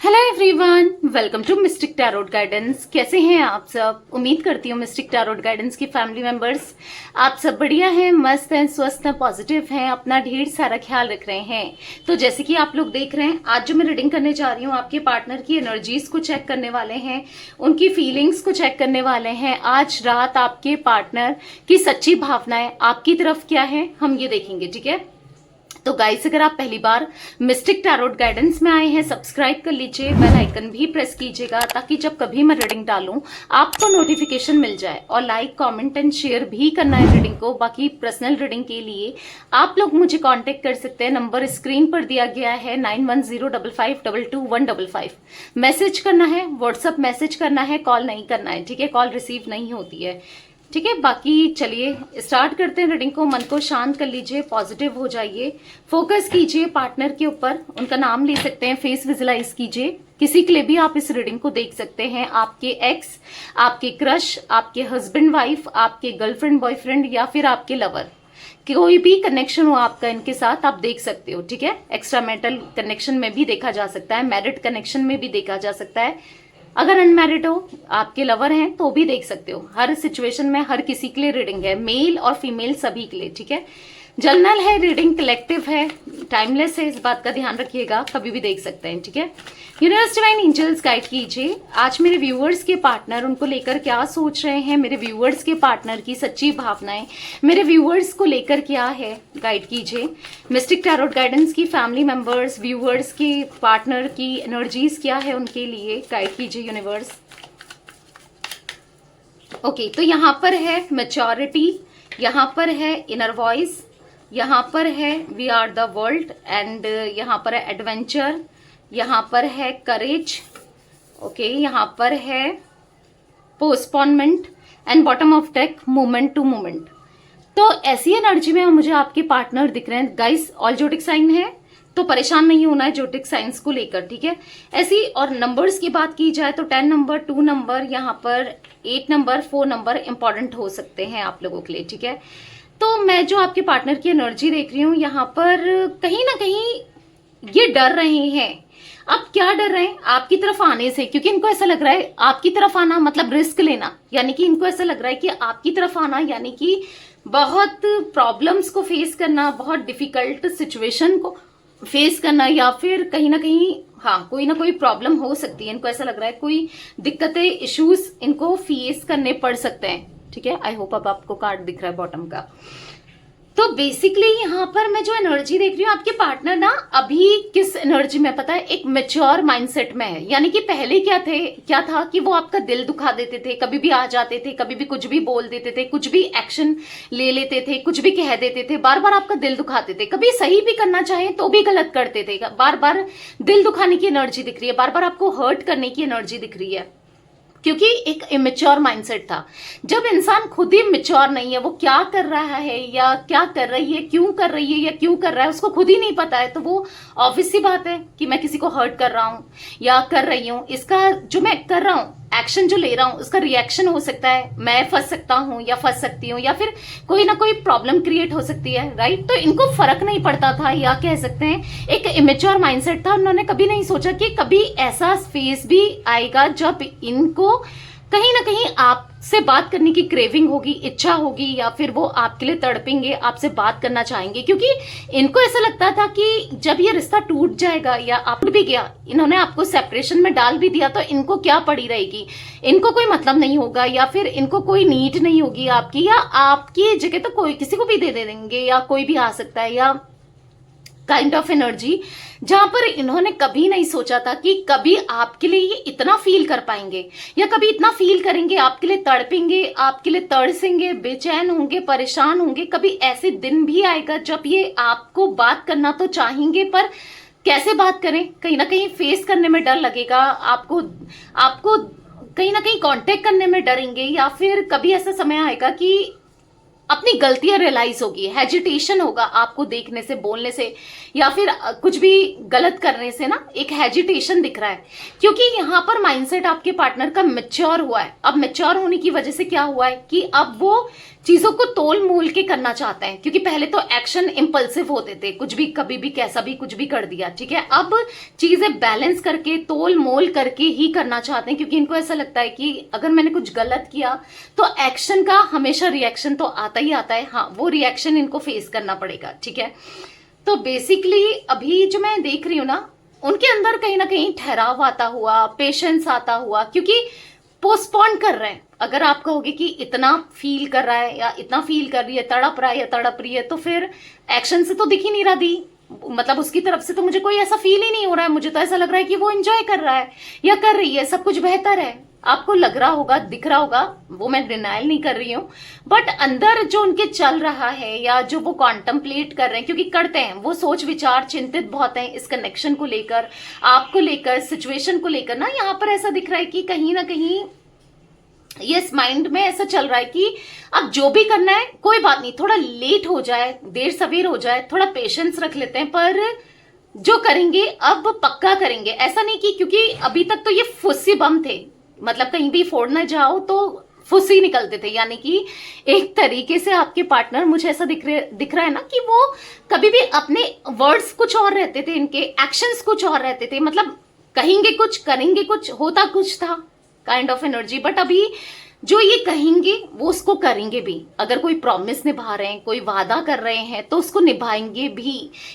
Hello everyone, welcome to mystic tarot guidance. कैसे हैं आप सब? उम्मीद करती हूँ मिस्टिक टैरोट गाइडेंस की फैमिली मेंबर्स आप सब बढ़िया हैं, मस्त हैं, स्वस्थ हैं, पॉजिटिव हैं, अपना ढेर सारा ख्याल रख रहे हैं। तो जैसे कि आप लोग देख रहे हैं, आज जो मैं रीडिंग करने जा रही हूँ, आपके पार्टनर की एनर्जीज को चेक करने वाले हैं, उनकी फीलिंग्स को चेक करने वाले हैं। आज रात आपके पार्टनर की सच्ची भावनाएं आपकी तरफ क्या है, हम ये देखेंगे। ठीक है, तो गाइस, अगर आप पहली बार मिस्टिक टैरोट गाइडेंस में आए हैं, सब्सक्राइब कर लीजिए, बेल आइकन भी प्रेस कीजिएगा ताकि जब कभी मैं रीडिंग डालूं आपको नोटिफिकेशन मिल जाए। और लाइक, कमेंट एंड शेयर भी करना है रीडिंग को। बाकी पर्सनल रीडिंग के लिए आप लोग मुझे कांटेक्ट कर सकते हैं, नंबर स्क्रीन पर दिया गया है 9105522155। मैसेज करना है, व्हाट्सअप मैसेज करना है, कॉल नहीं करना है। ठीक है, कॉल रिसीव नहीं होती है। ठीक है, बाकी चलिए स्टार्ट करते हैं रीडिंग को। मन को शांत कर लीजिए, पॉजिटिव हो जाइए, फोकस कीजिए पार्टनर के ऊपर, उनका नाम ले सकते हैं, फेस विजुलाइज कीजिए। किसी के लिए भी आप इस रीडिंग को देख सकते हैं, आपके एक्स, आपके क्रश, आपके हस्बैंड वाइफ, आपके गर्लफ्रेंड बॉयफ्रेंड या फिर आपके लवर, कोई भी कनेक्शन हो आपका इनके साथ, आप देख सकते हो। ठीक है, एक्स्ट्रा मैरिटल कनेक्शन में भी देखा जा सकता है, मैरिड कनेक्शन में भी देखा जा सकता है। अगर अनमैरिड हो, आपके लवर हैं, तो भी देख सकते हो। हर सिचुएशन में हर किसी के लिए रीडिंग है, मेल और फीमेल सभी के लिए। ठीक है, जनरल है रीडिंग, कलेक्टिव है, टाइमलेस है, इस बात का ध्यान रखिएगा, कभी भी देख सकते हैं। ठीक है, यूनिवर्स डिवाइन एंजल्स गाइड कीजिए आज मेरे व्यूअर्स के पार्टनर, उनको लेकर क्या सोच रहे हैं, मेरे व्यूअर्स के पार्टनर की सच्ची भावनाएं मेरे व्यूअर्स को लेकर क्या है, गाइड कीजिए। मिस्टिक टैरोट गाइडेंस की फैमिली मेंबर्स, व्यूअर्स के पार्टनर की एनर्जीज क्या है उनके लिए, गाइड कीजिए यूनिवर्स। ओके, तो यहाँ पर है मैच्योरिटी, यहाँ पर है इनर वॉइस, यहाँ पर है we are the world, and यहाँ पर है एडवेंचर, यहाँ पर है करेज। ओके, यहाँ पर है postponement, and bottom of deck moment to moment. तो ऐसी एनर्जी में मुझे आपके पार्टनर दिख रहे हैं। गाइस, ऑल जोटिक साइन है तो परेशान नहीं होना है जोटिक साइंस को लेकर। ठीक है, ऐसी और नंबर्स की बात की जाए तो 10 नंबर, 2 नंबर, यहाँ पर 8 नंबर, 4 नंबर इंपॉर्टेंट हो सकते हैं आप लोगों के लिए। ठीक है, तो मैं जो आपके पार्टनर की एनर्जी देख रही हूँ, यहाँ पर कहीं ना कहीं ये डर रहे हैं। अब क्या डर रहे हैं? आपकी तरफ आने से, क्योंकि इनको ऐसा लग रहा है आपकी तरफ आना मतलब रिस्क लेना, यानी कि इनको ऐसा लग रहा है कि आपकी तरफ आना यानी कि बहुत प्रॉब्लम्स को फेस करना, बहुत डिफिकल्ट सिचुएशन को फेस करना, या फिर कहीं ना कहीं हाँ कोई ना कोई प्रॉब्लम हो सकती है। इनको ऐसा लग रहा है कोई दिक्कतें, इश्यूज इनको फेस करने पड़ सकते हैं। ठीक है, आई होप अब आपको कार्ड दिख रहा है बॉटम का। तो बेसिकली यहाँ पर मैं जो एनर्जी देख रही हूँ, आपके पार्टनर ना अभी किस एनर्जी में पता है, एक मेच्योर माइंडसेट में है। यानी कि पहले क्या था कि वो आपका दिल दुखा देते थे, कभी भी आ जाते थे, कभी भी कुछ भी बोल देते थे, कुछ भी एक्शन ले लेते थे, कुछ भी कह देते थे, बार बार आपका दिल दुखाते थे, कभी सही भी करना चाहे तो भी गलत करते थे। बार बार दिल दुखाने की एनर्जी दिख रही है, बार बार आपको हर्ट करने की एनर्जी दिख रही है, क्योंकि एक इमेच्योर माइंडसेट था। जब इंसान खुद ही मेच्योर नहीं है, वो क्या कर रहा है या क्या कर रही है, क्यों कर रही है या क्यों कर रहा है, उसको खुद ही नहीं पता है, तो वो ऑब्वियस सी बात है कि मैं किसी को हर्ट कर रहा हूं या कर रही हूं, इसका जो मैं कर रहा हूं, एक्शन जो ले रहा हूं, उसका रिएक्शन हो सकता है, मैं फंस सकता हूं या फंस सकती हूं, या फिर कोई ना कोई प्रॉब्लम क्रिएट हो सकती है। राइट, तो इनको फर्क नहीं पड़ता था, या कह सकते हैं एक इमेच्योर माइंडसेट था। उन्होंने कभी नहीं सोचा कि कभी ऐसा फेस भी आएगा जब इनको कहीं ना कहीं आपसे बात करने की क्रेविंग होगी, इच्छा होगी, या फिर वो आपके लिए तड़पेंगे, आपसे बात करना चाहेंगे, क्योंकि इनको ऐसा लगता था कि जब ये रिश्ता टूट जाएगा या आप भी गया, इन्होंने आपको सेपरेशन में डाल भी दिया, तो इनको क्या पड़ी रहेगी, इनको कोई मतलब नहीं होगा, या फिर इनको कोई नीड नहीं होगी आपकी, या आपकी जगह तो कोई किसी को भी दे देंगे, या कोई भी आ सकता है, या काइंड ऑफ एनर्जी, जहां पर इन्होंने कभी नहीं सोचा था कि कभी आपके लिए ये इतना फील कर पाएंगे, या कभी इतना फील करेंगे, आपके लिए तड़पेंगे, आपके लिए तरसेंगे, बेचैन होंगे, परेशान होंगे। कभी ऐसे दिन भी आएगा जब ये आपको बात करना तो चाहेंगे, पर कैसे बात करें, कहीं ना कहीं फेस करने में डर लगेगा आपको, आपको कहीं ना कहीं कांटेक्ट करने में डरेंगे, या फिर कभी ऐसा समय आएगा कि अपनी गलतियां रियलाइज होगी, हेजिटेशन होगा आपको देखने से, बोलने से, या फिर कुछ भी गलत करने से ना, एक हेजिटेशन दिख रहा है, क्योंकि यहाँ पर माइंडसेट आपके पार्टनर का मैच्योर हुआ है। अब मैच्योर होने की वजह से क्या हुआ है कि अब वो चीजों को तोल मोल के करना चाहते हैं, क्योंकि पहले तो एक्शन इम्पल्सिव होते थे, कुछ भी कभी भी कैसा भी कुछ भी कर दिया, ठीक है। अब चीजें बैलेंस करके तोल मोल करके ही करना चाहते हैं, क्योंकि इनको ऐसा लगता है कि अगर मैंने कुछ गलत किया तो एक्शन का हमेशा रिएक्शन तो आता ही आता है, हाँ वो रिएक्शन इनको फेस करना पड़ेगा, ठीक है। तो बेसिकली अभी जो मैं देख रही हूँ ना, उनके अंदर कहीं ना कहीं ठहराव आता हुआ, पेशेंस आता हुआ, क्योंकि पोस्टपोन कर रहे हैं। अगर आप कहोगे कि इतना फील कर रहा है या इतना फील कर रही है, तड़प रहा है या तड़प रही है, तो फिर एक्शन से तो दिख ही नहीं रहा दी, मतलब उसकी तरफ से तो मुझे कोई ऐसा फील ही नहीं हो रहा है। मुझे तो ऐसा लग रहा है कि वो एंजॉय कर रहा है या कर रही है, सब कुछ बेहतर है। आपको लग रहा होगा, दिख रहा होगा, वो मैं डिनाइल नहीं कर रही हूँ, बट अंदर जो उनके चल रहा है या जो वो कॉन्टम्पलेट कर रहे हैं, क्योंकि करते हैं वो सोच विचार, चिंतित बहुत हैं इस कनेक्शन को लेकर, आपको लेकर, सिचुएशन को लेकर ना। यहाँ पर ऐसा दिख रहा है कि कहीं ना कहीं यस माइंड में ऐसा चल रहा है कि अब जो भी करना है कोई बात नहीं, थोड़ा लेट हो जाए, देर सवेर हो जाए, थोड़ा पेशेंस रख लेते हैं, पर जो करेंगे अब पक्का करेंगे। ऐसा नहीं कि क्योंकि अभी तक तो ये फुस्सी बम थे, मतलब कहीं भी फोड़ने जाओ तो फुस्सी निकलते थे, यानी कि एक तरीके से आपके पार्टनर, मुझे ऐसा दिख रहा है ना कि वो कभी भी अपने वर्ड्स कुछ और रहते थे, इनके एक्शंस कुछ और रहते थे, मतलब कहेंगे कुछ करेंगे कुछ, होता कुछ था काइंड ऑफ एनर्जी। बट अभी जो ये कहेंगे वो उसको करेंगे भी। अगर कोई प्रॉमिस निभा रहे हैं, कोई वादा कर रहे हैं, तो उसको निभाएंगे भी,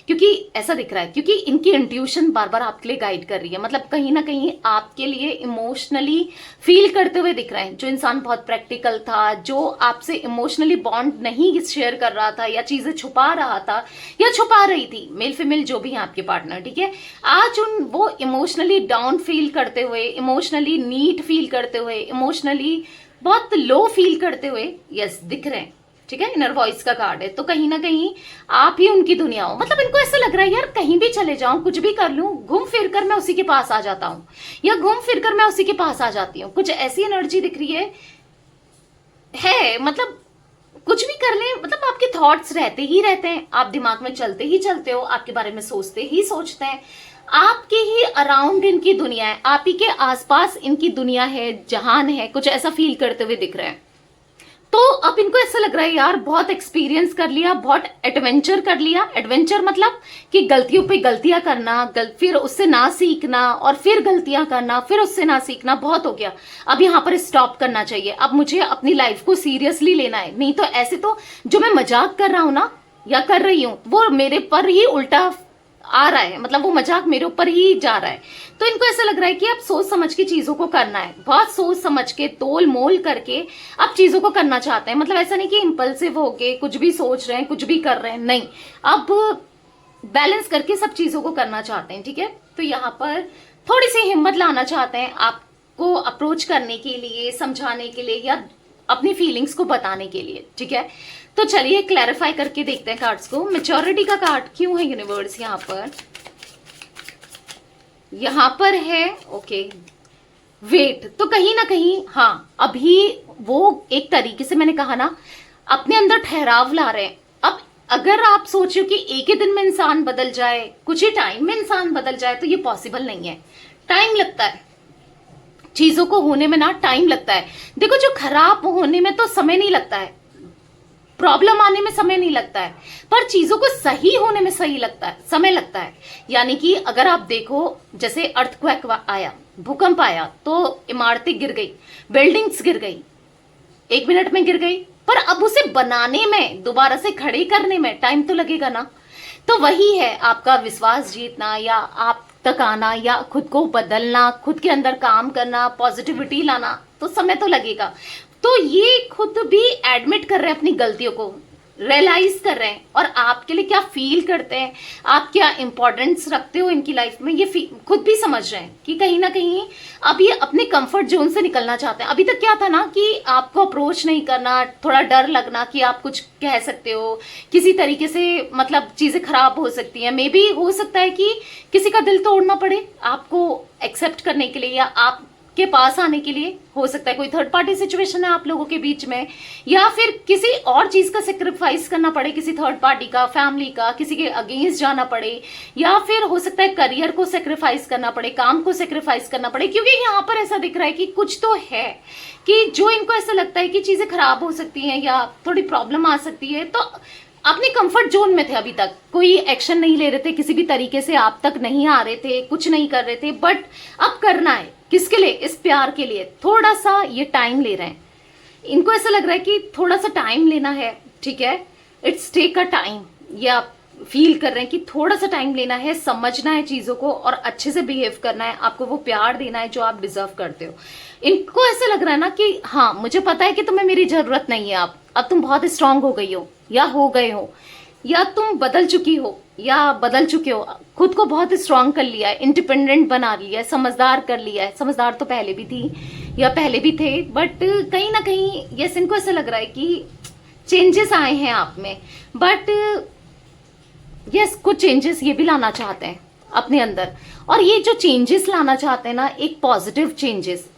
क्योंकि ऐसा दिख रहा है, क्योंकि इनकी इंट्यूशन बार बार आपके लिए गाइड कर रही है, मतलब कहीं ना कहीं आपके लिए इमोशनली फील करते हुए दिख रहे हैं। जो इंसान बहुत प्रैक्टिकल था, जो आपसे इमोशनली बॉन्ड नहीं शेयर कर रहा था या चीजें छुपा रहा था या छुपा रही थी, मेल फीमेल जो भी है आपके पार्टनर, ठीक है, आज वो इमोशनली डाउन फील करते हुए, इमोशनली नीड फील करते हुए, इमोशनली बहुत लो फील करते हुए यस दिख रहे हैं, ठीक है। इनर वॉइस का कार्ड है, तो कहीं ना कहीं आप ही उनकी दुनिया हो, मतलब इनको ऐसा लग रहा है यार कहीं भी चले जाऊं, कुछ भी कर लूं, घूम फिर कर मैं उसी के पास आ जाता हूं, या घूम फिर कर मैं उसी के पास आ जाती हूँ, कुछ ऐसी एनर्जी दिख रही है। मतलब कुछ भी कर ले, मतलब आपके थॉट्स रहते ही रहते हैं, आप दिमाग में चलते ही चलते हो, आपके बारे में सोचते ही सोचते हैं, आपके ही अराउंड इनकी दुनिया है, आप ही के आसपास इनकी दुनिया है, जहान है, कुछ ऐसा फील करते हुए दिख रहे हैं। तो अब इनको ऐसा लग रहा है यार बहुत एक्सपीरियंस कर लिया, बहुत एडवेंचर कर लिया। एडवेंचर मतलब कि गलतियों पे गलतियां करना, फिर उससे ना सीखना, और फिर गलतियां करना, फिर उससे ना सीखना, बहुत हो गया। अब यहाँ पर स्टॉप करना चाहिए, अब मुझे अपनी लाइफ को सीरियसली लेना है, नहीं तो ऐसे तो जो मैं मजाक कर रहा हूं ना या कर रही हूं, वो मेरे पर ही उल्टा आ रहा है, मतलब वो मजाक मेरे ऊपर ही जा रहा है। तो इनको ऐसा लग रहा है कि अब सोच समझ के चीजों को करना है, बहुत सोच समझ के तोल मोल करके अब चीजों को करना चाहते हैं। मतलब ऐसा नहीं कि इम्पल्सिव होके कुछ भी सोच रहे हैं, कुछ भी कर रहे हैं, नहीं, अब बैलेंस करके सब चीजों को करना चाहते हैं, ठीक है। तो यहाँ पर थोड़ी सी हिम्मत लाना चाहते हैं आपको अप्रोच करने के लिए, समझाने के लिए, या अपनी फीलिंग्स को बताने के लिए, ठीक है। तो चलिए क्लैरिफाई करके देखते हैं कार्ड्स को। मैच्योरिटी का कार्ड क्यों है यूनिवर्स यहाँ पर है ओके वेट। तो कहीं ना कहीं हाँ, अभी वो एक तरीके से मैंने कहा ना, अपने अंदर ठहराव ला रहे हैं। अब अगर आप सोच रहे हो कि एक ही दिन में इंसान बदल जाए, कुछ ही टाइम में इंसान बदल जाए, तो ये पॉसिबल नहीं है, टाइम लगता है चीजों को होने में ना, टाइम लगता है। देखो जो खराब होने में तो समय नहीं लगता है, प्रॉब्लम आने में समय नहीं लगता है, पर चीजों को सही होने में सही लगता है, समय लगता है। यानी कि अगर आप देखो, जैसे अर्थक्वेक आया, भूकंप आया, तो इमारतें गिर गई, बिल्डिंग्स गिर गई, 1 मिनट में गिर गई, पर अब उसे बनाने में, दोबारा से खड़े करने में टाइम तो लगेगा ना। तो वही है आपका विश्वास जीतना, या आप तक आना, या खुद को बदलना, खुद के अंदर काम करना, पॉजिटिविटी लाना, तो समय तो लगेगा। तो ये खुद भी एडमिट कर रहे हैं अपनी गलतियों को, रियलाइज कर रहे हैं, और आपके लिए क्या फील करते हैं, आप क्या इंपॉर्टेंस रखते हो इनकी लाइफ में, ये खुद भी समझ रहे हैं कि कहीं ना कहीं अब ये अपने कंफर्ट जोन से निकलना चाहते हैं। अभी तक क्या था ना कि आपको अप्रोच नहीं करना, थोड़ा डर लगना कि आप कुछ कह सकते हो, किसी तरीके से मतलब चीजें खराब हो सकती हैं, मे बी हो सकता है कि किसी का दिल तोड़ना पड़े आपको एक्सेप्ट करने के लिए, या आप आपके पास आने के लिए। हो सकता है कोई थर्ड पार्टी सिचुएशन है आप लोगों के बीच में, या फिर किसी और चीज का सेक्रीफाइस करना पड़े, किसी थर्ड पार्टी का, फैमिली का, किसी के अगेंस्ट जाना पड़े, या फिर हो सकता है करियर को सेक्रीफाइस करना पड़े, काम को सेक्रीफाइस करना पड़े। क्योंकि यहाँ पर ऐसा दिख रहा है कि कुछ तो है कि जो इनको ऐसा लगता है कि चीजें खराब हो सकती हैं या थोड़ी प्रॉब्लम आ सकती है। तो अपने कंफर्ट जोन में थे, अभी तक कोई एक्शन नहीं ले रहे थे, किसी भी तरीके से आप तक नहीं आ रहे थे, कुछ नहीं कर रहे थे, बट अब करना है। किसके लिए? इस प्यार के लिए। थोड़ा सा ये टाइम ले रहे हैं, इनको ऐसा लग रहा है कि थोड़ा सा टाइम लेना है, ठीक है, इट्स टेक अ टाइम। ये आप फील कर रहे हैं कि थोड़ा सा टाइम लेना है, समझना है चीजों को और अच्छे से बिहेव करना है, आपको वो प्यार देना है जो आप डिजर्व करते हो। इनको ऐसा लग रहा है ना कि हाँ, मुझे पता है कि तुम्हें मेरी जरूरत नहीं है, अब तुम बहुत स्ट्रांग हो गई हो या हो गए हो, या तुम बदल चुकी हो या बदल चुके हो, खुद को बहुत स्ट्रांग कर लिया है, इंडिपेंडेंट बना लिया है, समझदार कर लिया है। समझदार तो पहले भी थी या पहले भी थे, बट कहीं ना कहीं यस, इनको ऐसा लग रहा है कि चेंजेस आए हैं आप में, बट यस कुछ चेंजेस ये भी लाना चाहते हैं अपने अंदर। और ये जो चेंजेस लाना चाहते हैं ना, एक पॉजिटिव चेंजेस,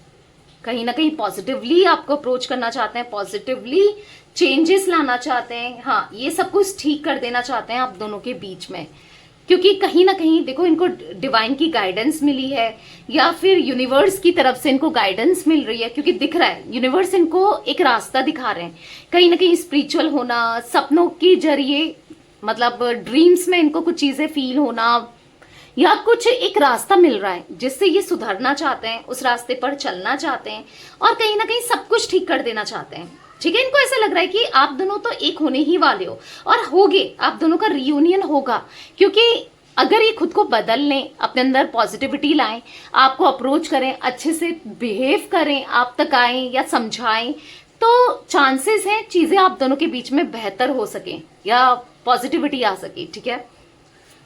कहीं ना कहीं पॉजिटिवली आपको अप्रोच करना चाहते हैं, पॉजिटिवली चेंजेस लाना चाहते हैं। हाँ, ये सब कुछ ठीक कर देना चाहते हैं आप दोनों के बीच में, क्योंकि कहीं ना कहीं देखो इनको डिवाइन की गाइडेंस मिली है, या फिर यूनिवर्स की तरफ से इनको गाइडेंस मिल रही है। क्योंकि दिख रहा है यूनिवर्स इनको एक रास्ता दिखा रहे हैं, कहीं ना कहीं स्पिरिचुअल होना, सपनों के जरिए, मतलब ड्रीम्स में इनको कुछ चीजें फील होना, या कुछ एक रास्ता मिल रहा है जिससे ये सुधरना चाहते हैं, उस रास्ते पर चलना चाहते हैं और कहीं ना कहीं सब कुछ ठीक कर देना चाहते हैं। ठीक है, इनको ऐसा लग रहा है कि आप दोनों तो एक होने ही वाले हो और होगे, आप दोनों का रियूनियन होगा। क्योंकि अगर ये खुद को बदल लें, अपने अंदर पॉजिटिविटी लाएं, आपको अप्रोच करें, अच्छे से बिहेव करें, आप तक आए या समझाएं, तो चांसेस हैं चीजें आप दोनों के बीच में बेहतर हो सके या पॉजिटिविटी आ सके। ठीक है,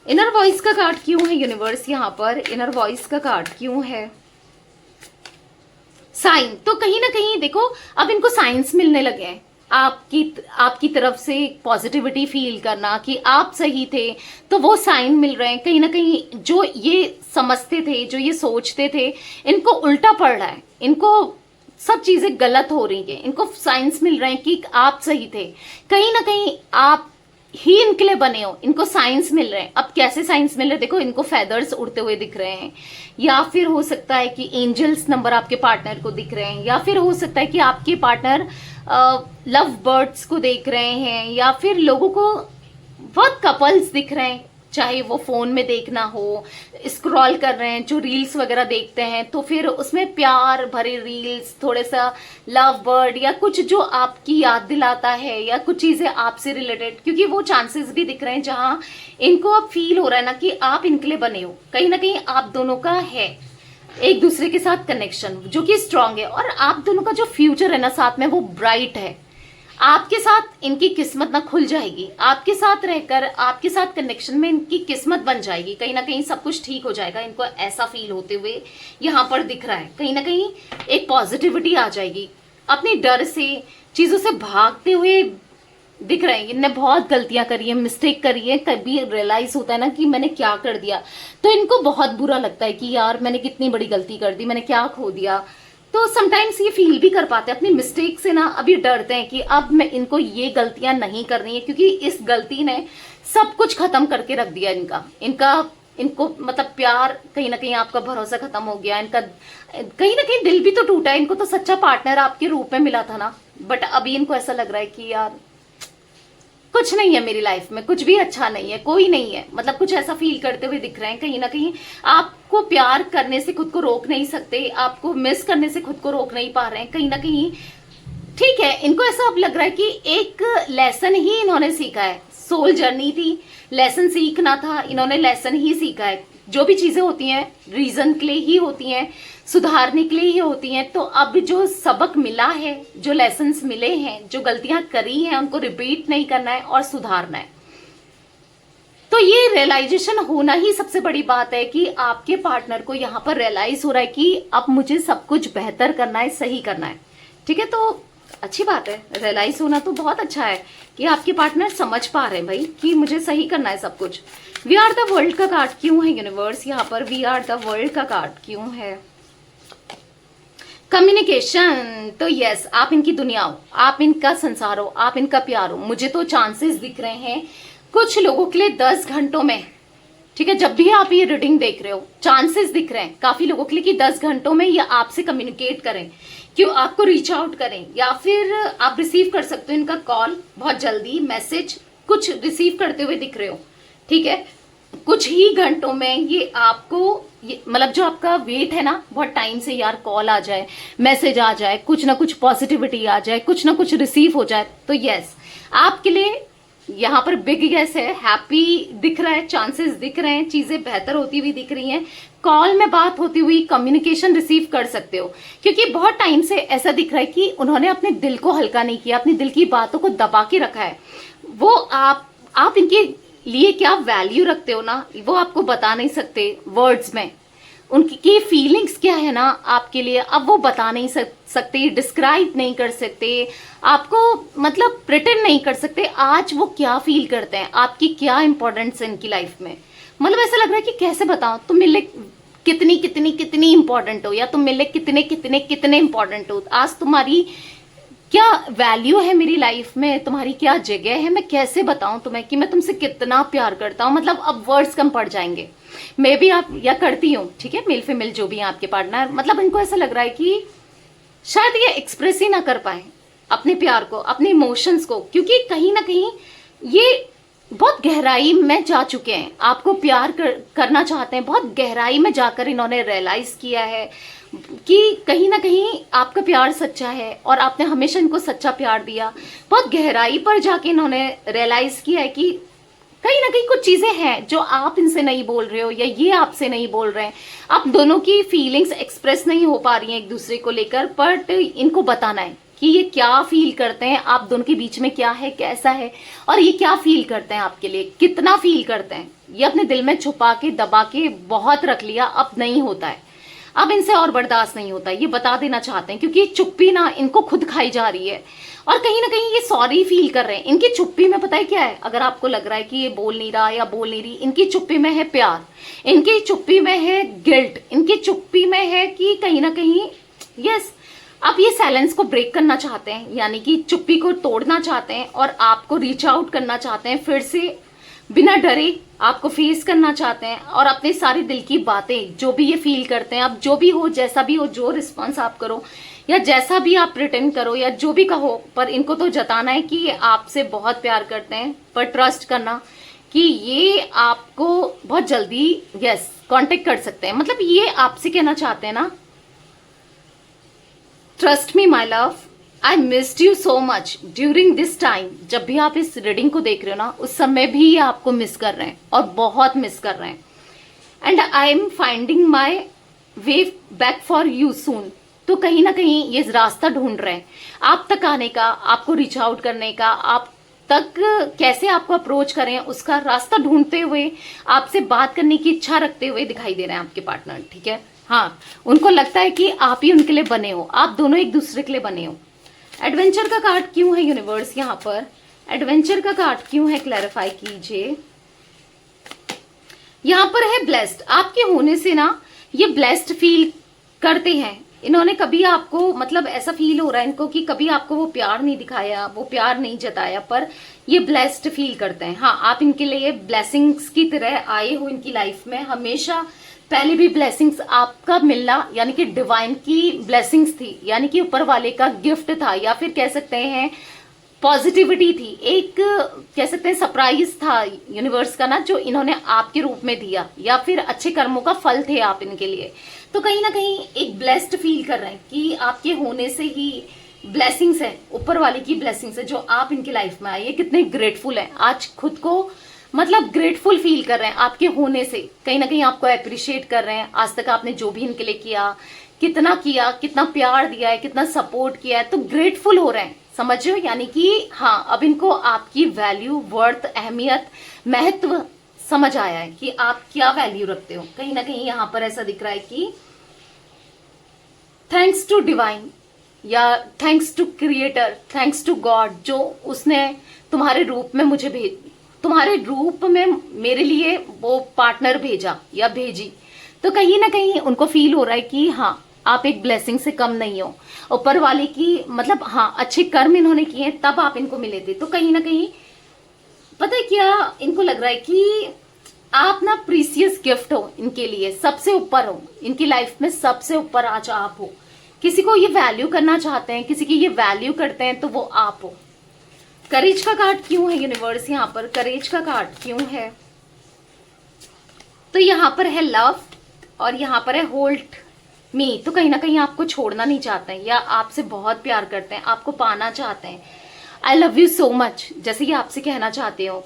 इनर वॉइस का कार्ड क्यों है यूनिवर्स यहाँ पर? इनर वॉइस का कार्ड क्यों है? साइन। तो कहीं ना कहीं देखो अब इनको साइंस मिलने लगे हैं आपकी तरफ से, पॉजिटिविटी फील करना कि आप सही थे, तो वो साइन मिल रहे हैं। कहीं ना कहीं जो ये समझते थे, जो ये सोचते थे, इनको उल्टा पड़ रहा है, इनको सब चीजें गलत हो रही हैं, इनको साइंस मिल रहे हैं कि आप सही थे, कहीं ना कहीं आप ही इनके लिए बने हो, इनको साइंस मिल रहे हैं। अब कैसे साइंस मिल रहे हैं? देखो इनको फेदर्स उड़ते हुए दिख रहे हैं, या फिर हो सकता है कि एंजल्स नंबर आपके पार्टनर को दिख रहे हैं, या फिर हो सकता है कि आपके पार्टनर लव बर्ड्स को देख रहे हैं, या फिर लोगों को बहुत कपल्स दिख रहे हैं, चाहे वो फोन में देखना हो, स्क्रॉल कर रहे हैं, जो रील्स वगैरह देखते हैं, तो फिर उसमें प्यार भरे रील्स, थोड़े सा लव बर्ड या कुछ जो आपकी याद दिलाता है, या कुछ चीजें आपसे रिलेटेड, क्योंकि वो चांसेस भी दिख रहे हैं जहां इनको अब फील हो रहा है ना कि आप इनके लिए बने हो, कहीं ना कहीं आप दोनों का है एक दूसरे के साथ कनेक्शन जो कि स्ट्रांग है, और आप दोनों का जो फ्यूचर है ना साथ में, वो ब्राइट है। आपके साथ इनकी किस्मत ना खुल जाएगी, आपके साथ रहकर, आपके साथ कनेक्शन में इनकी किस्मत बन जाएगी, कहीं ना कहीं सब कुछ ठीक हो जाएगा। इनको ऐसा फील होते हुए यहाँ पर दिख रहा है, कहीं ना कहीं एक पॉजिटिविटी आ जाएगी, अपने डर से, चीजों से भागते हुए दिख रहे हैं। इनने बहुत गलतियां करी है, मिस्टेक करी है, कभी रियलाइज होता है ना कि मैंने क्या कर दिया, तो इनको बहुत बुरा लगता है कि यार मैंने कितनी बड़ी गलती कर दी, मैंने क्या खो दिया। तो समटाइम्स ये फील भी कर पाते हैं अपनी मिस्टेक से ना, अभी डरते हैं कि अब मैं इनको ये गलतियां नहीं करनी है, क्योंकि इस गलती ने सब कुछ खत्म करके रख दिया इनको मतलब प्यार, कहीं ना कहीं आपका भरोसा खत्म हो गया, इनका कहीं ना कहीं दिल भी तो टूटा है। इनको तो सच्चा पार्टनर आपके रूप में मिला था ना, बट अभी इनको ऐसा लग रहा है कि यार कुछ नहीं है मेरी लाइफ में, कुछ भी अच्छा नहीं है, कोई नहीं है, मतलब कुछ ऐसा फील करते हुए दिख रहे हैं। कहीं ना कहीं आपको प्यार करने से खुद को रोक नहीं सकते, आपको मिस करने से खुद को रोक नहीं पा रहे हैं, कहीं ना कहीं ठीक है। इनको ऐसा अब लग रहा है कि एक लेसन ही इन्होंने सीखा है, सोल जर्नी थी, लेसन सीखना था, इन्होंने लेसन ही सीखा है। जो भी चीजें होती हैं रीजन के लिए ही होती हैं, सुधारने के लिए ही होती हैं। तो अब जो सबक मिला है, जो लेसन्स मिले हैं, जो गलतियां करी हैं, उनको रिपीट नहीं करना है और सुधारना है। तो ये रियलाइजेशन होना ही सबसे बड़ी बात है कि आपके पार्टनर को यहाँ पर रियलाइज हो रहा है कि अब मुझे सब कुछ बेहतर करना है, सही करना है। ठीक है, तो अच्छी बात है, रियलाइज होना तो बहुत अच्छा है कि आपके पार्टनर समझ पा रहे हैं भाई कि मुझे सही करना है सब कुछ। वी आर द वर्ल्ड का कार्ड क्यों है यूनिवर्स यहाँ पर? वी आर द वर्ल्ड का कार्ड क्यों है? कम्युनिकेशन तो यस, आप इनकी दुनिया हो, आप इनका संसार हो, आप इनका प्यार हो। मुझे तो चांसेस दिख रहे हैं कुछ लोगों के लिए 10 घंटों में, ठीक है, जब भी आप ये रीडिंग देख रहे हो चांसेस दिख रहे हैं काफी लोगों के लिए कि 10 घंटों में ये आपसे कम्युनिकेट करें, क्यों आपको रीच आउट करें, या फिर आप रिसीव कर सकते हो इनका कॉल बहुत जल्दी, मैसेज कुछ रिसीव करते हुए दिख रहे हो, ठीक है। कुछ ही घंटों में ये आपको मतलब जो आपका वेट है ना बहुत टाइम से, यार कॉल आ जाए, मैसेज आ जाए, कुछ ना कुछ पॉजिटिविटी आ जाए, कुछ ना कुछ रिसीव हो जाए, तो यस आपके लिए यहाँ पर बिग यस है, हैप्पी दिख रहा है, चांसेस दिख रहे हैं, चीजें बेहतर होती हुई दिख रही हैं, कॉल में बात होती हुई, कम्युनिकेशन रिसीव कर सकते हो, क्योंकि बहुत टाइम से ऐसा दिख रहा है कि उन्होंने अपने दिल को हल्का नहीं किया, अपने दिल की बातों को दबा के रखा है। वो आप इनके लिए क्या वैल्यू रखते हो ना, वो आपको बता नहीं सकते वर्ड्स में, उनकी फीलिंग्स क्या है ना आपके लिए, अब वो बता नहीं सकते, डिस्क्राइब नहीं कर सकते, आपको मतलब प्रिटेंड नहीं कर सकते आज वो क्या फील करते हैं, आपकी क्या इंपॉर्टेंस है इनकी लाइफ में। मतलब ऐसा लग रहा है कि कैसे बताओ, तुम मेरे लिए कितनी कितनी कितनी इंपॉर्टेंट हो, या तुम मेरे लिए कितने कितने कितने इंपॉर्टेंट हो, आज तुम्हारी क्या वैल्यू है मेरी लाइफ में, तुम्हारी क्या जगह है, मैं कैसे बताऊं तुम्हें कि मैं तुमसे कितना प्यार करता हूं। मतलब अब वर्ड्स कम पड़ जाएंगे, मैं भी आप या करती हूँ, ठीक है, मेल फीमेल जो भी है आपके पार्टनर, मतलब इनको ऐसा लग रहा है कि शायद ये एक्सप्रेस ही ना कर पाए अपने प्यार को, अपने इमोशंस को, क्योंकि कहीं ना कहीं ये बहुत गहराई में जा चुके हैं, आपको प्यार करना चाहते हैं, बहुत गहराई में जाकर इन्होंने रियलाइज किया है कि कहीं ना कहीं आपका प्यार सच्चा है और आपने हमेशा इनको सच्चा प्यार दिया। बहुत गहराई पर जाके इन्होंने रियलाइज किया है कि कहीं ना कहीं कुछ चीजें हैं जो आप इनसे नहीं बोल रहे हो, या ये आपसे नहीं बोल रहे हैं, आप दोनों की फीलिंग्स एक्सप्रेस नहीं हो पा रही हैं एक दूसरे को लेकर, बट इनको बताना है कि ये क्या फील करते हैं, आप दोनों के बीच में क्या है, कैसा है, और ये क्या फील करते हैं आपके लिए, कितना फील करते हैं। ये अपने दिल में छुपा के दबा के बहुत रख लिया, अब नहीं होता है, अब इनसे और बर्दाश्त नहीं होता, ये बता देना चाहते हैं, क्योंकि चुप्पी ना इनको खुद खाई जा रही है, और कहीं ना कहीं ये सॉरी फील कर रहे हैं। इनकी चुप्पी में पता है क्या है, अगर आपको लग रहा है कि ये बोल नहीं रहा या बोल नहीं रही, इनकी चुप्पी में है प्यार, इनकी चुप्पी में है गिल्ट, इनकी चुप्पी में है कि कहीं ना कहीं यस आप ये साइलेंस को ब्रेक करना चाहते हैं, यानी कि चुप्पी को तोड़ना चाहते हैं और आपको रीच आउट करना चाहते हैं, फिर से बिना डरे आपको फेस करना चाहते हैं, और अपने सारे दिल की बातें जो भी ये फील करते हैं, अब जो भी हो, जैसा भी हो, जो रिस्पॉन्स आप करो या जैसा भी आप प्रिटेंड करो या जो भी कहो, पर इनको तो जताना है कि ये आपसे बहुत प्यार करते हैं, पर ट्रस्ट करना कि ये आपको बहुत जल्दी यस कांटेक्ट कर सकते हैं। मतलब ये आपसे कहना चाहते हैं ना, trust me my love, I missed you so much during this time. जब भी आप इस रीडिंग को देख रहे हो ना, उस समय भी ये आपको मिस कर रहे हैं और बहुत मिस कर रहे हैं, and I am finding my way back for you soon. तो कहीं ना कहीं ये रास्ता ढूंढ रहे हैं आप तक आने का, आपको रीच आउट करने का, आप तक कैसे आपको अप्रोच करें उसका रास्ता ढूंढते हुए, आपसे बात करने की इच्छा रखते हुए दिखाई दे रहे हैं आपके पार्टनर, ठीक है। हाँ, उनको लगता है कि आप ही उनके लिए बने हो, आप दोनों एक दूसरे के लिए बने हो। एडवेंचर का कार्ड क्यों है यूनिवर्स यहाँ पर, एडवेंचर का कार्ड क्यों है, क्लैरिफाई कीजिए। यहाँ पर है ब्लेस्ड, आपके होने से ना ये ब्लेस्ड फील करते हैं। इन्होंने कभी आपको मतलब ऐसा फील हो रहा है इनको कि कभी आपको वो प्यार नहीं दिखाया, वो प्यार नहीं जताया, पर ये ब्लेस्ड फील करते हैं। हाँ, आप इनके लिए ब्लेसिंग्स की तरह आए हो इनकी लाइफ में, हमेशा पहले भी ब्लेसिंग्स आपका मिलना यानी कि डिवाइन की ब्लेसिंग्स थी, यानी कि ऊपर वाले का गिफ्ट था, या फिर कह सकते हैं पॉजिटिविटी थी, एक कह सकते हैं सरप्राइज था यूनिवर्स का ना, जो इन्होंने आपके रूप में दिया, या फिर अच्छे कर्मों का फल थे आप इनके लिए। तो कहीं ना कहीं एक ब्लेस्ड फील कर रहे हैं कि आपके होने से ही ब्लेसिंग्स है, ऊपर वाले की ब्लेसिंग्स है जो आप इनकी लाइफ में आए। ये कितने ग्रेटफुल हैं, आज खुद को मतलब ग्रेटफुल फील कर रहे हैं आपके होने से, कहीं ना कहीं आपको अप्रिशिएट कर रहे हैं। आज तक आपने जो भी इनके लिए किया, कितना प्यार दिया है, कितना सपोर्ट किया है, तो ग्रेटफुल हो रहे हैं, समझ रहे हो। यानी कि हाँ, अब इनको आपकी वैल्यू, वर्थ, अहमियत, महत्व समझ आया है कि आप क्या वैल्यू रखते हो। कहीं ना कहीं यहाँ पर ऐसा दिख रहा है कि थैंक्स टू डिवाइन या thanks to creator, thanks to God, जो उसने तुम्हारे रूप में तुम्हारे रूप में मेरे लिए वो पार्टनर भेजा या भेजी। तो कहीं ना कहीं उनको फील हो रहा है कि हाँ, आप एक ब्लेसिंग से कम नहीं हो। ऊपर वाले की मतलब हाँ अच्छे कर्म इन्होंने किए हैं तब आप इनको मिले थे। तो कहीं ना कहीं पता है क्या इनको लग रहा है कि आप ना प्रीसियस गिफ्ट हो इनके लिए, सबसे ऊपर हो इनकी लाइफ में, सबसे ऊपर आज आप हो। किसी को ये वैल्यू करना चाहते हैं, किसी की ये वैल्यू करते हैं तो वो आप हो। करेज का कार्ड क्यों है यूनिवर्स यहाँ पर? करेज का कार्ड क्यों है? तो यहाँ पर है लव और यहाँ पर है होल्ड मी। तो कहीं ना कहीं आपको छोड़ना नहीं चाहते हैं या आपसे बहुत प्यार करते हैं, आपको पाना चाहते हैं। I love you so much जैसे कि आपसे कहना चाहते हो।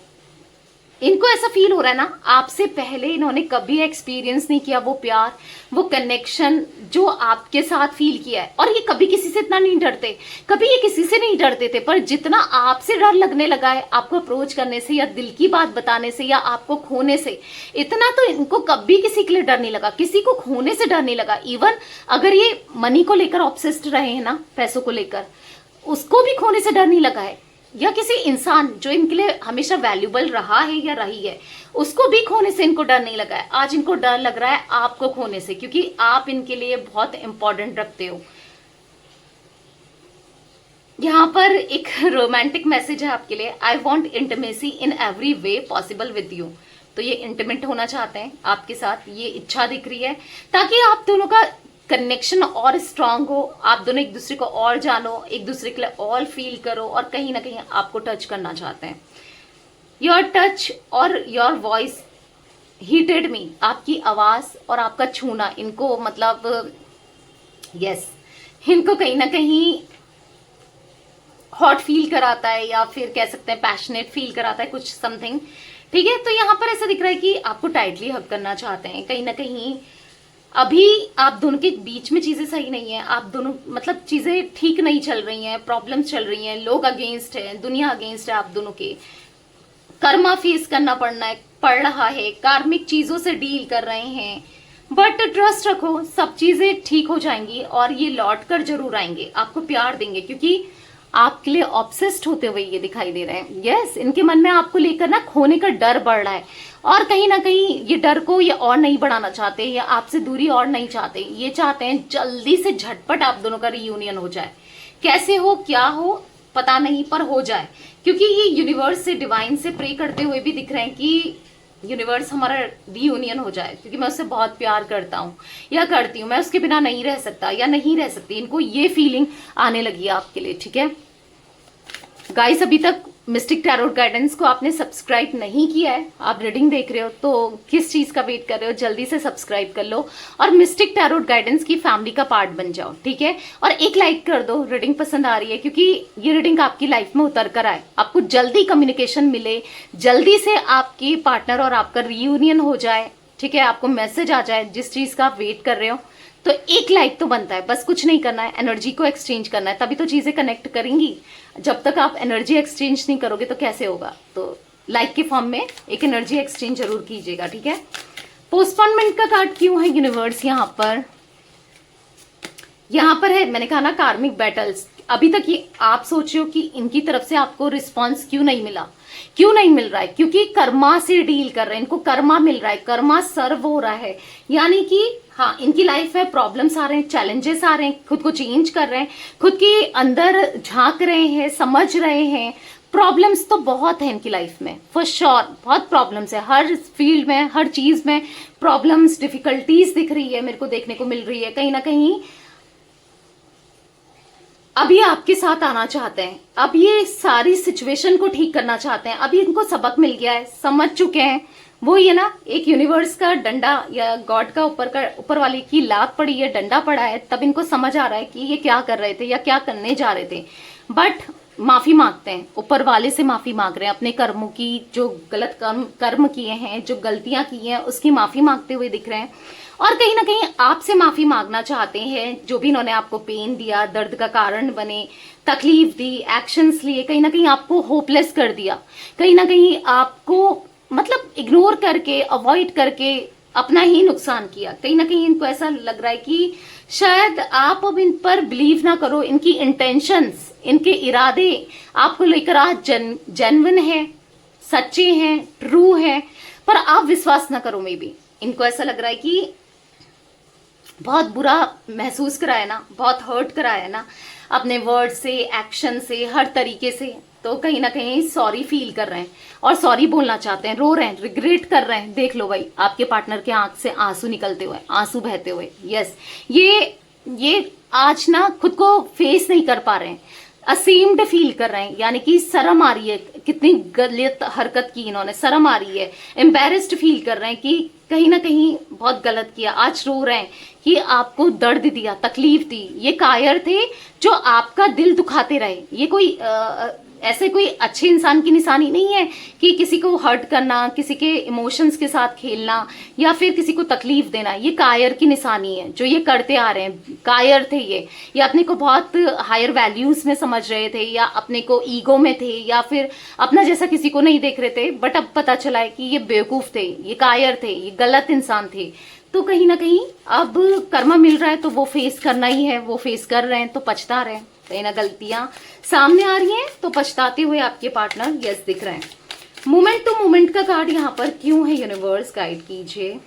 इनको ऐसा फील हो रहा है ना आपसे पहले इन्होंने कभी एक्सपीरियंस नहीं किया वो प्यार, वो कनेक्शन जो आपके साथ फील किया है। और ये कभी किसी से इतना नहीं डरते, कभी ये किसी से नहीं डरते थे, पर जितना आपसे डर लगने लगा है आपको अप्रोच करने से या दिल की बात बताने से या आपको खोने से, इतना तो इनको कभी किसी के लिए डर नहीं लगा, किसी को खोने से डर नहीं लगा। इवन अगर ये मनी को लेकर ऑब्सेस्ड रहे हैं ना, पैसों को लेकर, उसको भी खोने से डर नहीं लगा है। या किसी इंसान जो इनके लिए हमेशा वैल्यूबल रहा है या रही है, उसको भी खोने से इनको डर नहीं लगा है। आज इनको डर लग रहा है आपको खोने से, क्योंकि आप इनके लिए बहुत इंपॉर्टेंट रखते हो। यहाँ पर एक रोमांटिक मैसेज है आपके लिए। I want intimacy in every way possible with you. तो ये इंटीमेट होना चाहते हैं आपके साथ, ये इच्छा दिख रही है, ताकि आप दोनों का कनेक्शन और स्ट्रांग हो, आप दोनों एक दूसरे को और जानो, एक दूसरे के लिए और फील करो, और कहीं ना कहीं आपको टच करना चाहते हैं। योर टच और योर वॉइस हीटेड मी। आपकी आवाज और आपका छूना इनको मतलब यस इनको कहीं ना कहीं हॉट फील कराता है, या फिर कह सकते हैं पैशनेट फील कराता है कुछ समथिंग। ठीक है, तो यहाँ पर ऐसा दिख रहा है कि आपको टाइटली हग करना चाहते हैं। कहीं ना कहीं अभी आप दोनों के बीच में चीजें सही नहीं है, आप दोनों मतलब चीजें ठीक नहीं चल रही हैं, प्रॉब्लम्स चल रही हैं, लोग अगेंस्ट है, दुनिया अगेंस्ट है, आप दोनों के कर्मा फेस करना पड़ रहा है, कार्मिक चीजों से डील कर रहे हैं। बट ट्रस्ट रखो, सब चीजें ठीक हो जाएंगी और ये लौट कर जरूर आएंगे, आपको प्यार देंगे, क्योंकि आपके लिए ऑब्सेस्ड होते हुए ये दिखाई दे रहे हैं। यस, इनके मन में आपको लेकर ना खोने का डर बढ़ रहा है, और कहीं ना कहीं ये डर को ये और नहीं बढ़ाना चाहते, या आपसे दूरी और नहीं चाहते। ये चाहते हैं जल्दी से झटपट आप दोनों का रियूनियन हो जाए। कैसे हो, क्या हो पता नहीं, पर हो जाए, क्योंकि ये यूनिवर्स से, डिवाइन से प्रे करते हुए भी दिख रहे हैं कि यूनिवर्स हमारा रियूनियन हो जाए, क्योंकि मैं उससे बहुत प्यार करता हूँ या करती हूँ, मैं उसके बिना नहीं रह सकता या नहीं रह सकती। इनको ये फीलिंग आने लगी है आपके लिए। ठीक है गाइस, अभी तक मिस्टिक टैरोट गाइडेंस को आपने सब्सक्राइब नहीं किया है, आप रीडिंग देख रहे हो तो किस चीज का वेट कर रहे हो? जल्दी से सब्सक्राइब कर लो और मिस्टिक टैरोट गाइडेंस की फैमिली का पार्ट बन जाओ। ठीक है, और एक लाइक कर दो, रीडिंग पसंद आ रही है, क्योंकि ये रीडिंग आपकी लाइफ में उतर कर आए, आपको जल्दी कम्युनिकेशन मिले, जल्दी से आपकी पार्टनर और आपका रियूनियन हो जाए। ठीक है, आपको मैसेज आ जाए जिस चीज का आप वेट कर रहे हो। तो एक लाइक तो बनता है, बस कुछ नहीं करना है, एनर्जी को एक्सचेंज करना है, तभी तो चीजें कनेक्ट करेंगी। जब तक आप एनर्जी एक्सचेंज नहीं करोगे तो कैसे होगा? तो लाइक के फॉर्म में एक एनर्जी एक्सचेंज जरूर कीजिएगा। ठीक है, पोस्टपोनमेंट का कार्ड क्यों है यूनिवर्स यहाँ पर? यहाँ पर है, मैंने कहा ना, कार्मिक बैटल्स। अभी तक ये आप सोच रहे हो कि इनकी तरफ से आपको रिस्पॉन्स क्यों नहीं मिला, क्यों नहीं मिल रहा है? क्योंकि कर्मा से डील कर रहे हैं, इनको कर्मा मिल रहा है, कर्मा सर्व हो रहा है। यानी कि हाँ, इनकी लाइफ में प्रॉब्लम्स आ रहे हैं, चैलेंजेस आ रहे हैं, खुद को चेंज कर रहे हैं, खुद के अंदर झांक रहे हैं, समझ रहे हैं। प्रॉब्लम्स तो बहुत है इनकी लाइफ में, फॉर श्योर बहुत प्रॉब्लम्स है, हर फील्ड में, हर चीज में प्रॉब्लम्स, डिफिकल्टीज दिख रही है, मेरे को देखने को मिल रही है। कहीं ना कहीं अभी आपके साथ आना चाहते हैं, अब ये सारी सिचुएशन को ठीक करना चाहते हैं। अभी इनको सबक मिल गया है, समझ चुके हैं। वो ये ना, एक यूनिवर्स का डंडा या गॉड का ऊपर वाले की लात पड़ी है, डंडा पड़ा है, तब इनको समझ आ रहा है कि ये क्या कर रहे थे या क्या करने जा रहे थे। बट माफी मांगते हैं, ऊपर वाले से माफी मांग रहे हैं, अपने कर्मों की, जो गलत कर्म किए हैं, जो गलतियां की हैं, उसकी माफी मांगते हुए दिख रहे हैं। और कहीं ना कहीं आपसे माफी मांगना चाहते हैं, जो भी इन्होंने आपको पेन दिया, दर्द का कारण बने, तकलीफ दी, एक्शंस लिए, कहीं ना कहीं आपको होपलेस कर दिया, कहीं ना कहीं आपको मतलब इग्नोर करके, अवॉइड करके अपना ही नुकसान किया। कहीं ना कहीं इनको ऐसा लग रहा है कि शायद आप अब इन पर बिलीव ना करो, इनकी इंटेंशंस, इनके इरादे आपको लेकर आज जेन्युइन है, सच्चे हैं, ट्रू है, पर आप विश्वास ना करो। मे बी इनको ऐसा लग रहा है कि बहुत बुरा महसूस कराया ना, बहुत हर्ट कराया ना अपने वर्ड से, एक्शन से, हर तरीके से, तो कहीं ना कहीं सॉरी फील कर रहे हैं और सॉरी बोलना चाहते हैं, रो रहे हैं, रिग्रेट कर रहे हैं। देख लो भाई, आपके पार्टनर के आंख से आंसू निकलते हुए, आंसू बहते हुए। यस, ये आज ना खुद को फेस नहीं कर पा रहे हैं, असेम्ड फील कर रहे हैं, यानी कि शर्म आ रही है, कितनी गलत हरकत की इन्होंने, शर्म आ रही है, एम्बेरस्ड फील कर रहे हैं कि कहीं ना कहीं बहुत गलत किया। आज रो रहे हैं कि आपको दर्द दिया, तकलीफ दी, ये कायर थे जो आपका दिल दुखाते रहे। ये कोई ऐसे कोई अच्छे इंसान की निशानी नहीं है कि किसी को हर्ट करना, किसी के इमोशंस के साथ खेलना या फिर किसी को तकलीफ देना। ये कायर की निशानी है जो ये करते आ रहे हैं। कायर थे ये अपने को बहुत हायर वैल्यूज में समझ रहे थे, या अपने को ईगो में थे, या फिर अपना जैसा किसी को नहीं देख रहे थे। बट अब पता चला है कि ये बेवकूफ थे, ये कायर थे, ये गलत इंसान थे। तो कहीं ना कहीं अब कर्मा मिल रहा है तो वो फेस करना ही है, वो फेस कर रहे हैं तो पछता रहे हैं। कहीं ना गलतियां सामने आ रही हैं तो पछताते हुए आपके पार्टनर यस दिख रहे हैं। मोमेंट टू मोमेंट का कार्ड यहाँ पर क्यों है, यूनिवर्स गाइड कीजिए।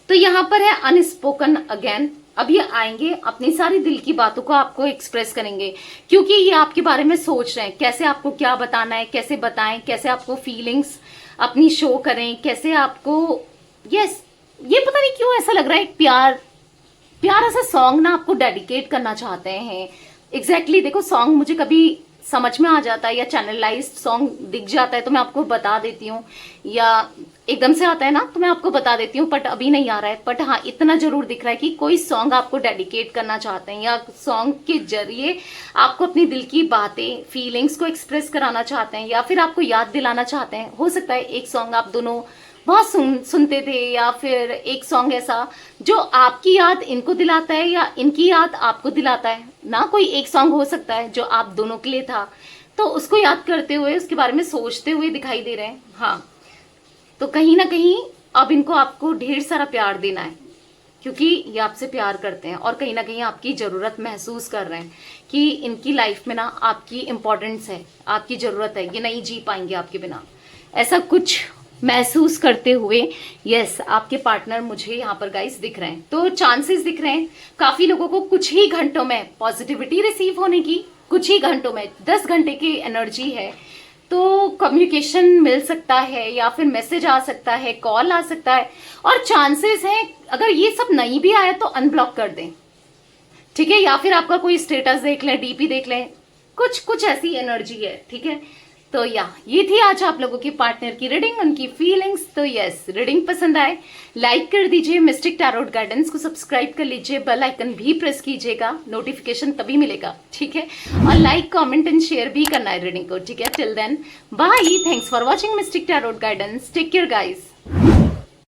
तो यहाँ पर है अनस्पोकन अगेन। अब ये आएंगे, अपनी सारी दिल की बातों को आपको एक्सप्रेस करेंगे, क्योंकि ये आपके बारे में सोच रहे हैं कैसे आपको क्या बताना है, कैसे बताएं, कैसे आपको फीलिंग्स अपनी शो करें, कैसे आपको यस ये पता नहीं क्यों ऐसा लग रहा है एक प्यारा सा सॉन्ग ना आपको डेडिकेट करना चाहते हैं। एग्जैक्टली देखो, सॉन्ग मुझे कभी समझ में आ जाता है या चैनलाइज्ड सॉन्ग दिख जाता है तो मैं आपको बता देती हूँ, या एकदम से आता है ना तो मैं आपको बता देती हूँ, बट अभी नहीं आ रहा है। बट हाँ, इतना जरूर दिख रहा है कि कोई सॉन्ग आपको डेडिकेट करना चाहते हैं, या सॉन्ग के जरिए आपको अपनी दिल की बातें, फीलिंग्स को एक्सप्रेस कराना चाहते हैं, या फिर आपको याद दिलाना चाहते हैं। हो सकता है एक सॉन्ग आप दोनों बहुत सुनते थे, या फिर एक सॉन्ग ऐसा जो आपकी याद इनको दिलाता है या इनकी याद आपको दिलाता है ना। कोई एक सॉन्ग हो सकता है जो आप दोनों के लिए था, तो उसको याद करते हुए, उसके बारे में सोचते हुए दिखाई दे रहे हैं। हाँ, तो कहीं ना कहीं अब इनको आपको ढेर सारा प्यार देना है, क्योंकि ये आपसे प्यार करते हैं और कहीं ना कहीं आपकी ज़रूरत महसूस कर रहे हैं कि इनकी लाइफ में ना आपकी इम्पोर्टेंस है, आपकी ज़रूरत है, ये नहीं जी पाएंगे आपके बिना, ऐसा कुछ महसूस करते हुए यस आपके पार्टनर मुझे यहाँ पर गाइस दिख रहे हैं। तो चांसेस दिख रहे हैं काफी लोगों को कुछ ही घंटों में पॉजिटिविटी रिसीव होने की, कुछ ही घंटों में 10 घंटे की एनर्जी है, तो कम्युनिकेशन मिल सकता है, या फिर मैसेज आ सकता है, कॉल आ सकता है। और चांसेस है अगर ये सब नहीं भी आया तो अनब्लॉक कर दें, ठीक है, या फिर आपका कोई स्टेटस देख लें, डीपी देख लें, कुछ ऐसी एनर्जी है, ठीक है। तो ये थी आज आप लोगों की पार्टनर की रीडिंग, उनकी फीलिंग्स। तो यस, रीडिंग पसंद आए लाइक कर दीजिए, मिस्टिक टैरोट गाइडेंस को सब्सक्राइब कर लीजिए, बेल आइकन भी प्रेस कीजिएगा, नोटिफिकेशन तभी मिलेगा, ठीक है। और लाइक, कमेंट एंड शेयर भी करना है रीडिंग को, ठीक है। Till then bye, thanks for watching mystic tarot guidance, take care guys.